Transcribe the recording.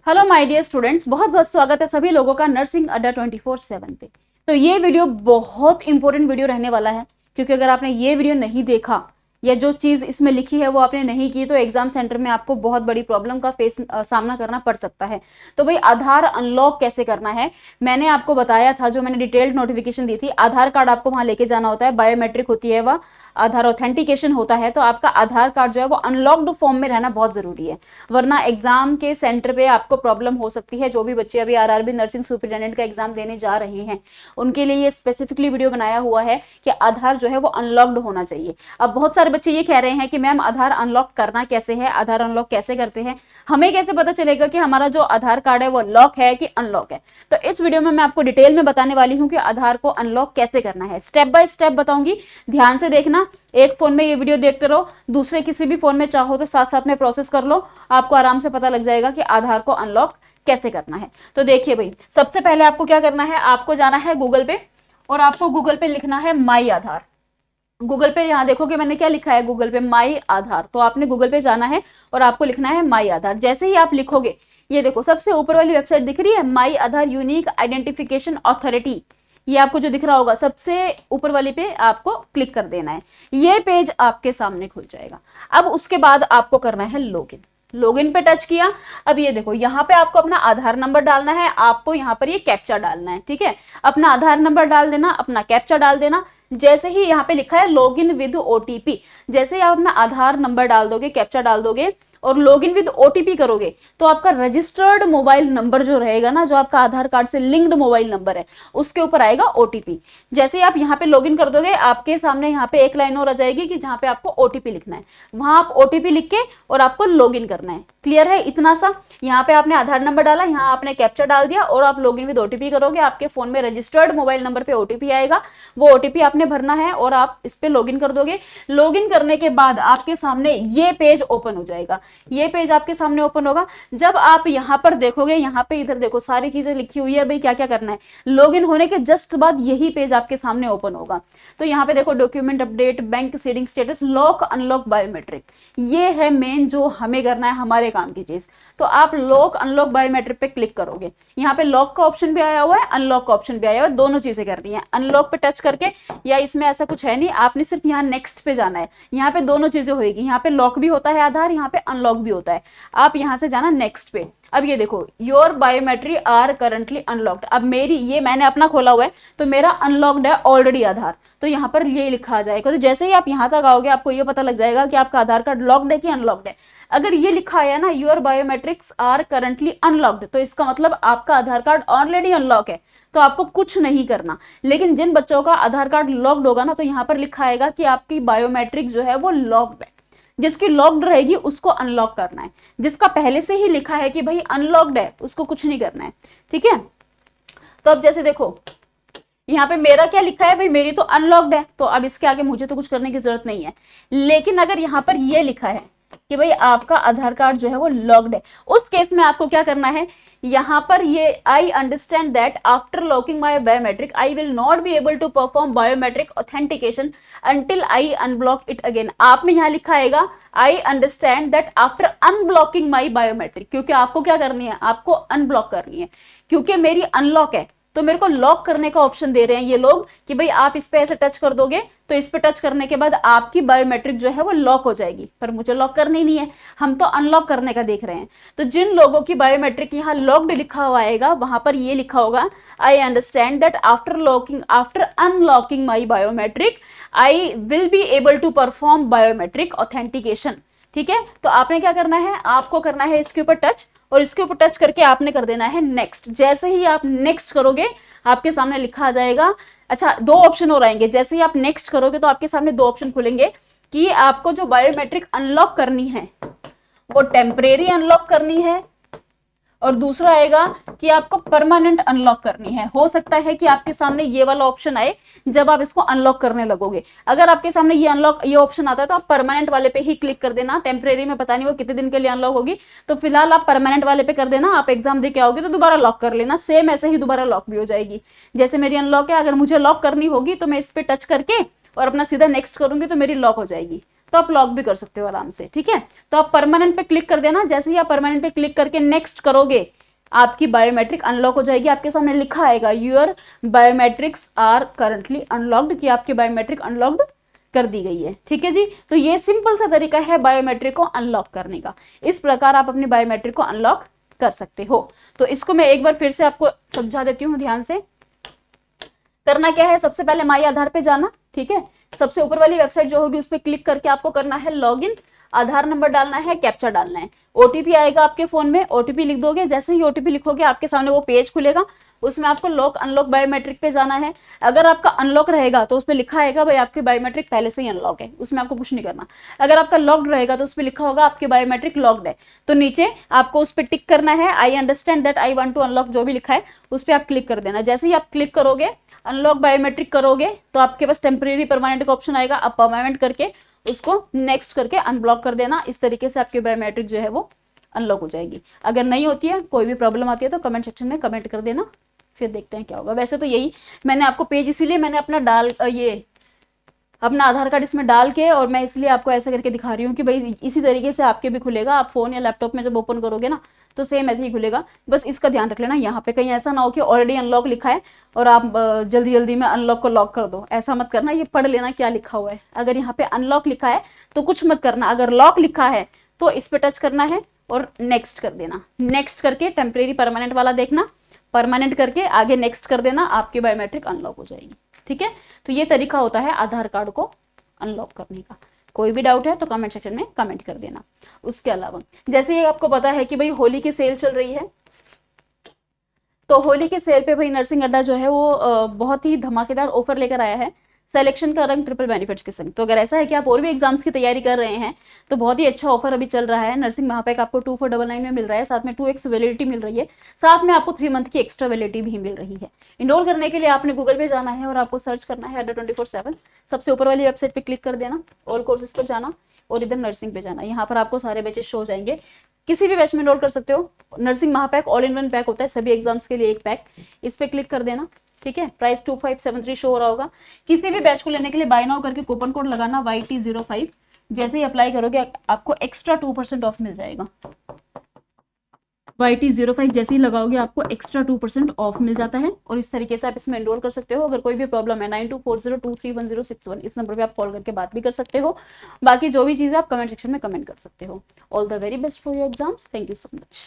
Hello my dear students, बहुत बहुत स्वागत है सभी लोगों का नर्सिंग अड्डा 24/7 पे। तो ये वीडियो बहुत इंपॉर्टेंट वीडियो रहने वाला है, क्योंकि अगर आपने ये वीडियो नहीं देखा या जो चीज़ इसमें लिखी है वो आपने नहीं की तो एग्जाम सेंटर में आपको बहुत बड़ी प्रॉब्लम का सामना करना पड़ सकता है। तो भाई आधार अनलॉक कैसे करना है मैंने आपको बताया था, जो मैंने डिटेल्ड नोटिफिकेशन दी थी। आधार कार्ड आपको वहां लेके जाना होता है, बायोमेट्रिक होती है वह, आधार ऑथेंटिकेशन होता है। तो आपका आधार कार्ड जो है वो अनलॉक्ड फॉर्म में रहना बहुत जरूरी है, वरना एग्जाम के सेंटर पे आपको प्रॉब्लम हो सकती है। जो भी बच्चे अभी आरआरबी नर्सिंग सुपरिटेंडेंट का एग्जाम देने जा रहे हैं उनके लिए ये स्पेसिफिकली वीडियो बनाया हुआ है कि आधार जो है वो अनलॉक्ड होना चाहिए। अब बहुत सारे बच्चे ये कह रहे हैं कि मैम आधार अनलॉक करना कैसे है, आधार अनलॉक कैसे करते हैं, हमें कैसे पता चलेगा कि हमारा जो आधार कार्ड है वो लॉक है कि अनलॉक है। तो इस वीडियो में मैं आपको डिटेल में बताने वाली हूं कि आधार को अनलॉक कैसे करना है, स्टेप बाय स्टेप बताऊंगी, ध्यान से देखना। एक फोन में ये वीडियो देखते रहो, दूसरे किसी भी फोन में चाहो तो साथ साथ में प्रोसेस कर लो, आपको आराम से पता लग जाएगा कि आधार को अनलॉक कैसे करना है। तो देखिए भाई, सबसे पहले आपको क्या करना है, आपको जाना है गूगल पे और आपको गूगल पे लिखना है माई आधार। गूगल पे यहाँ देखोगे मैंने क्या लिखा है गूगल पे, माई आधार। तो आपने गूगल पे जाना है और आपको लिखना है माई आधार। जैसे ही आप लिखोगे, ये देखो सबसे ऊपर वाली वेबसाइट दिख रही है, माई आधार यूनिक आइडेंटिफिकेशन अथॉरिटी। ये आपको जो दिख रहा होगा सबसे ऊपर वाली पे आपको क्लिक कर देना है, ये पेज आपके सामने खुल जाएगा। अब उसके बाद आपको करना है लॉगिन। लॉगिन पे टच किया, अब ये देखो यहाँ पे आपको अपना आधार नंबर डालना है, आपको यहाँ पर ये कैप्चा डालना है, ठीक है। अपना आधार नंबर डाल देना, अपना कैप्चा डाल देना। जैसे ही यहाँ पे लिखा है लॉगिन विद ओटीपी, जैसे ही आप अपना आधार नंबर डाल दोगे, कैप्चा डाल दोगे और लॉगिन विद ओटीपी करोगे तो आपका रजिस्टर्ड मोबाइल नंबर जो रहेगा ना, जो आपका आधार कार्ड से लिंक्ड मोबाइल नंबर है, उसके ऊपर आएगा ओटीपी। जैसे ही आप यहाँ पे लॉगिन कर दोगे, आपके सामने यहाँ पे एक लाइन और आ जाएगी कि जहाँ पे आपको ओटीपी लिखना है, वहां आप ओटीपी लिख के और आपको लॉगिन करना है। क्लियर है इतना सा? यहाँ पे आपने आधार नंबर डाला, यहाँ आपने कैप्चा डाल दिया और आप लॉगिन विद ओटीपी करोगे, आपके फोन में रजिस्टर्ड मोबाइल नंबर पे ओटीपी आएगा, वो ओटीपी आपने भरना है और आप इस पे लॉगिन कर दोगे। लॉगिन करने के बाद आपके सामने ये पेज ओपन हो जाएगा, ये पेज आपके सामने ओपन होगा। जब आप यहाँ पर देखोगे, यहाँ पे इधर देखो सारी चीजें लिखी हुई है भाई क्या क्या करना है। लॉगिन होने के जस्ट बाद यही पेज आपके सामने ओपन होगा। तो यहाँ पे देखो document update, bank seeding status, lock unlock biometric, ये है मेन जो हमें करना है, हमारे काम की चीज। तो आप लॉक अनलॉक बायोमेट्रिक पे क्लिक करोगे, यहाँ पे लॉक का ऑप्शन भी आया हुआ है, अनलॉक का ऑप्शन भी आया हुआ है, दोनों चीजें करनी है। अनलॉक पे टच करके, या इसमें ऐसा कुछ है नहीं, आपने सिर्फ यहाँ नेक्स्ट पे जाना है, यहाँ पे दोनों चीजें होगी, यहाँ पे लॉक भी होता है आधार, यहाँ पे अनलॉक भी होता है। आप यहां से जाना नेक्स्ट पे। अब ये देखो your biometric are currently unlocked. अब मेरी, ये मैंने अपना खोला हुआ है तो मेरा अनलॉक्ड है ऑलरेडी आधार, तो यहाँ पर ये लिखा आ जाएगा। तो जैसे ही आप यहाँ तक आओगे आपको ये पता लग जाएगा कि आपका आधार कार्ड लॉक्ड है कि अनलॉक्ड है। अगर ये लिखा है ना your biometrics are currently unlocked, तो इसका मतलब आपका आधार कार्ड ऑलरेडी अनलॉक है, तो आपको कुछ नहीं करना। लेकिन जिन बच्चों का आधार कार्ड लॉक्ड होगा ना, तो यहाँ पर लिखा आएगा कि आपकी बायोमेट्रिक जो है वो लॉक्ड है। जिसकी लॉक्ड रहेगी उसको अनलॉक करना है, जिसका पहले से ही लिखा है कि भाई अनलॉक्ड है उसको कुछ नहीं करना है, ठीक है। तो अब जैसे देखो यहाँ पे मेरा क्या लिखा है, भाई मेरी तो अनलॉक्ड है, तो अब इसके आगे मुझे तो कुछ करने की जरूरत नहीं है। लेकिन अगर यहाँ पर ये लिखा है कि भाई आपका आधार कार्ड जो है वो लॉक्ड है, उस केस में आपको क्या करना है, यहाँ पर ये I understand that after locking my biometric I will not be able to perform biometric authentication until I unblock it again. आप में यहाँ लिखा आएगा I understand that after unblocking my biometric, क्योंकि आपको क्या करनी है, आपको अनब्लॉक करनी है। क्योंकि मेरी अनलॉक है तो मेरे को लॉक करने का ऑप्शन दे रहे हैं ये लोग कि भाई आप इस पे ऐसे टच कर दोगे तो इस पे टच करने के बाद आपकी बायोमेट्रिक जो है वो लॉक हो जाएगी, पर मुझे लॉक करनी नहीं है, हम तो अनलॉक करने का देख रहे हैं। तो जिन लोगों की बायोमेट्रिक यहाँ लॉक्ड लिखा हुआ आएगा वहां पर ये लिखा होगा I understand that after unlocking my biometric I will be able to perform biometric authentication, ठीक है। तो आपने क्या करना है, आपको करना है इसके ऊपर टच, और इसके ऊपर टच करके आपने कर देना है नेक्स्ट। जैसे ही आप नेक्स्ट करोगे आपके सामने लिखा आ जाएगा, अच्छा दो ऑप्शन और आएंगे। जैसे ही आप नेक्स्ट करोगे तो आपके सामने दो ऑप्शन खुलेंगे कि आपको जो बायोमेट्रिक अनलॉक करनी है वो टेम्परेरी अनलॉक करनी है, और दूसरा आएगा कि आपको परमानेंट अनलॉक करनी है। हो सकता है कि आपके सामने ये वाला ऑप्शन आए जब आप इसको अनलॉक करने लगोगे। अगर आपके सामने ये ऑप्शन आता है तो आप परमानेंट वाले पे ही क्लिक कर देना। टेम्परेरी में पता नहीं वो कितने दिन के लिए अनलॉक होगी, तो फिलहाल आप परमानेंट वाले पे कर देना। आप एग्जाम दे के आओगे तो दोबारा लॉक कर लेना, सेम ऐसे ही दोबारा लॉक भी हो जाएगी। जैसे मेरी अनलॉक है, अगर मुझे लॉक करनी होगी तो मैं इस पे टच करके और अपना सीधा नेक्स्ट करूंगी तो मेरी लॉक हो जाएगी। तो आप लॉक भी कर सकते हो आराम से, ठीक है। तो आप परमानेंट पे क्लिक कर देना। जैसे ही आप परमानेंट पे क्लिक करके नेक्स्ट करोगे आपकी बायोमेट्रिक अनलॉक हो जाएगी। आपके सामने लिखा आएगा your biometrics are currently unlocked, कि आपकी बायोमेट्रिक अनलॉक्ड कर दी गई है। ठीक है जी, तो ये सिंपल सा तरीका है बायोमेट्रिक को अनलॉक करने का। इस प्रकार आप अपनी बायोमेट्रिक को अनलॉक कर सकते हो। तो इसको मैं एक बार फिर से आपको समझा देती हूँ ध्यान से। करना क्या है, सबसे पहले माई आधार पे जाना। ठीक है, सबसे ऊपर वाली वेबसाइट जो होगी उस पर क्लिक करके आपको करना है लॉगिन, आधार नंबर डालना है, कैप्चा डालना है, ओटीपी आएगा आपके फोन में, ओटीपी लिख दोगे। जैसे ही ओटीपी लिखोगे आपके सामने वो पेज खुलेगा, उसमें आपको लॉक अनलॉक बायोमेट्रिक पे जाना है। अगर आपका अनलॉक रहेगा तो उस पर लिखा आएगा भाई आपके बायोमेट्रिक पहले से ही अनलॉक है, उसमें आपको कुछ नहीं करना। अगर आपका लॉक्ड रहेगा तो उस पर लिखा होगा आपके बायोमेट्रिक लॉक्ड है, तो नीचे आपको उस पर टिक करना है, I understand that I want to unlock, जो भी लिखा है उस पर आप क्लिक कर देना। जैसे ही आप क्लिक करोगे, अनलॉक बायोमेट्रिक करोगे, तो आपके पास टेम्परेरी परमानेंट का ऑप्शन आएगा। आप परमानेंट करके उसको नेक्स्ट करके अनब्लॉक कर देना। इस तरीके से आपकी बायोमेट्रिक जो है वो अनलॉक हो जाएगी। अगर नहीं होती है, कोई भी प्रॉब्लम आती है, तो कमेंट सेक्शन में कमेंट कर देना, फिर देखते हैं क्या होगा। वैसे तो यही मैंने आपको पेज, इसीलिए मैंने अपना ये अपना आधार कार्ड इसमें डाल के, और मैं इसलिए आपको ऐसा करके दिखा रही हूँ कि भाई इसी तरीके से आपके भी खुलेगा। आप फोन या लैपटॉप में जब ओपन करोगे ना, तो सेम ऐसे ही खुलेगा। बस इसका ध्यान रख लेना, यहाँ पे कहीं ऐसा ना हो कि ऑलरेडी अनलॉक लिखा है और आप जल्दी जल्दी में अनलॉक को लॉक कर दो। ऐसा मत करना, ये पढ़ लेना क्या लिखा हुआ है। अगर यहाँ पे अनलॉक लिखा है तो कुछ मत करना, अगर लॉक लिखा है तो इस पे टच करना है और नेक्स्ट कर देना। नेक्स्ट करके टेम्परेरी परमानेंट वाला देखना, परमानेंट करके आगे नेक्स्ट कर देना, आपकी बायोमेट्रिक अनलॉक हो जाएगी। ठीक है, तो ये तरीका होता है आधार कार्ड को अनलॉक करने का। कोई भी डाउट है तो कमेंट सेक्शन में कमेंट कर देना। उसके अलावा जैसे ये आपको पता है कि भाई होली की सेल चल रही है, तो होली के सेल पे भाई नर्सिंग अड्डा जो है वो बहुत ही धमाकेदार ऑफर लेकर आया है, सिलेक्शन का रंग ट्रिपल बेनिफिट्स के संग। तो अगर ऐसा है कि आप और भी एग्जाम्स की तैयारी कर रहे हैं, तो बहुत ही अच्छा ऑफर अभी चल रहा है। नर्सिंग महापैक आपको 2499 में मिल रहा है, साथ में 2x वैलिडिटी मिल रही है, साथ में आपको 3 मंथ की एक्स्ट्रा वैलिडिटी भी मिल रही है। इनरोल करने के लिए आपने गूगल पे जाना है और आपको सर्च करना है अड्डा 24/7। सबसे ऊपर वाली वेबसाइट पे क्लिक कर देना, ऑल कोर्सेज पर जाना और इधर नर्सिंग पे जाना। यहाँ पर आपको सारे बैचेस शो हो जाएंगे, किसी भी बैच में एनरोल कर सकते हो। नर्सिंग महापैक ऑल इन वन पैक होता है, सभी एग्जाम्स के लिए एक पैक। इस पे क्लिक कर देना। ठीक है, प्राइस 2573 शो हो रहा होगा। किसी भी बैच को लेने के लिए बाय नाउ करके कूपन कोड लगाना YT05। जैसे ही अप्लाई करोगे आपको एक्स्ट्रा 2% ऑफ मिल जाएगा। YT05 जैसे ही लगाओगे आपको एक्स्ट्रा 2% ऑफ मिल जाता है, और इस तरीके से आप इसमें एनरोल कर सकते हो। अगर कोई भी प्रॉब्लम है 9240231061, इस नंबर पे आप कॉल करके बात भी कर सकते हो। बाकी जो भी चीज़ें आप कमेंट सेक्शन में कमेंट कर सकते हो। All the very best for your exams. Thank you so much.